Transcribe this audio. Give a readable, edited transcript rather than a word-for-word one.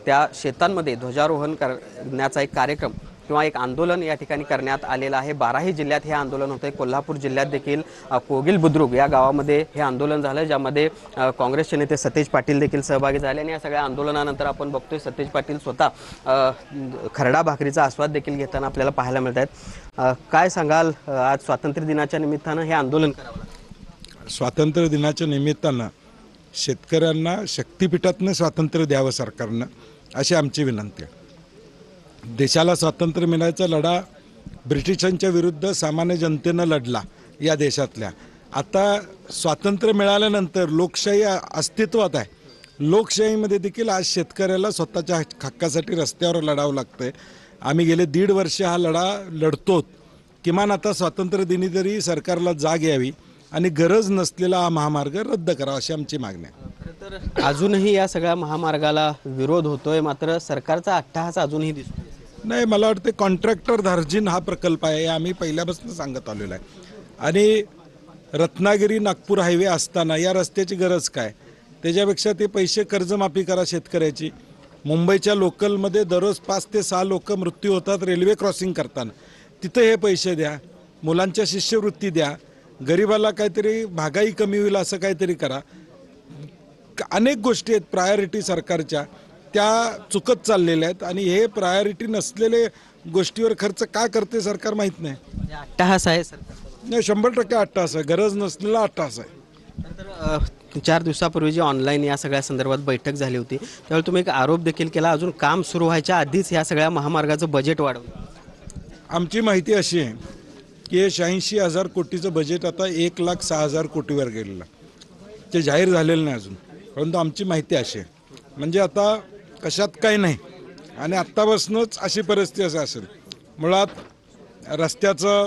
त्या शेतांमध्ये ध्वजारोहण करण्याचा एक कार्यक्रम किंवा एक आंदोलन या ठिकाणी करण्यात आलेलं आहे। 12ही जिल्ह्यात हे आंदोलन होते। कोल्हापूर जिल्ह्यात देखील कोगिल बुद्रुक या गावामध्ये हे आंदोलन झालं, ज्यामध्ये काँग्रेसचे नेते सतेज पाटील देखील सहभागी झाले। आणि या सगळ्या आंदोलनानंतर आपण बघतोय सतेज पाटील स्वतः खरडा भाकरीचा आस्वाद देखील घेताना आपल्याला पाहायला मिळत आहेत। काय सांगाल, आज स्वातंत्र्य दिनाच्या निमित्तानं हे आंदोलन करावं लागलं? स्वातंत्र्य दिनाच्या निमित्तानं शेतकऱ्यांना शक्तिपीठातनं स्वातंत्र्य द्यावं सरकारनं, अशी आमची विनंती आहे। देशाला स्वातंत्र्य मिळायचा लढा ब्रिटिशांच्या विरुद्ध सामान्य जनतेनं लढला या देशातल्या। आता स्वातंत्र्य मिळाल्यानंतर लोकशाही अस्तित्वात आहे। लोकशाहीमध्ये देखील आज शेतकऱ्याला स्वतःच्या हक्कासाठी रस्त्यावर लढावं लागतंय। आम्ही गेले 1.5 वर्ष हा लढा लढतो। किमान आता स्वातंत्र्य दिनी तरी सरकारला जाग यावी आणि गरज नसलेला हा महामार्ग रद्द करावा, अशी आमची मागणी आहे। तर अजूनही या सगळ्या महामार्गाला विरोध होतोय, मात्र सरकारचा अट्टहास अजूनही दिसतो नाही। मला वाटतं कॉन्ट्रॅक्टर धार्जिन हा प्रकल्प आहे, आम्ही पहिल्यापासून सांगत आलेलो आहे। आणि रत्नागिरी नागपूर हायवे असताना या रस्त्याची गरज काय? त्याच्यापेक्षा ते पैसे कर्जमाफी करा शेतकऱ्याची। मुंबईच्या लोकलमध्ये दररोज 5 ते 6 लोक मृत्यू होतात रेल्वे क्रॉसिंग करताना, तिथं हे पैसे द्या। मुलांच्या शिष्यवृत्ती द्या, गरिबाला काहीतरी महागाई कमी होईल असं काहीतरी करा। अनेक गोष्टी आहेत प्रायोरिटी सरकारच्या, त्या चुकत चाललेल्या आहेत। आणि हे प्रायोरिटी नसलेले गोष्टीवर खर्च का करते सरकार माहीत नाही। अट्टहास आहे सरकार? नाही, 100% अट्टहास आहे, गरज नसलेला अट्टहास आहे। तर 4 दिवसापूर्वी जी ऑनलाईन या सगळ्या संदर्भात बैठक झाली होती, त्यावेळी तुम्ही एक आरोप देखील केला, अजून काम सुरू व्हायच्या आधीच या सगळ्या महामार्गाचं बजेट वाढवलं। आमची माहिती अशी आहे की हे 86,000 कोटीचं बजेट आता 1,06,000 कोटीवर गेलेलं, ते जाहीर झालेलं नाही अजून। परंतु आमची माहिती अशी आहे, म्हणजे आता कशात काही नाही आणि आत्तापासूनच अशी परिस्थिती असेल। मुळात रस्त्याचं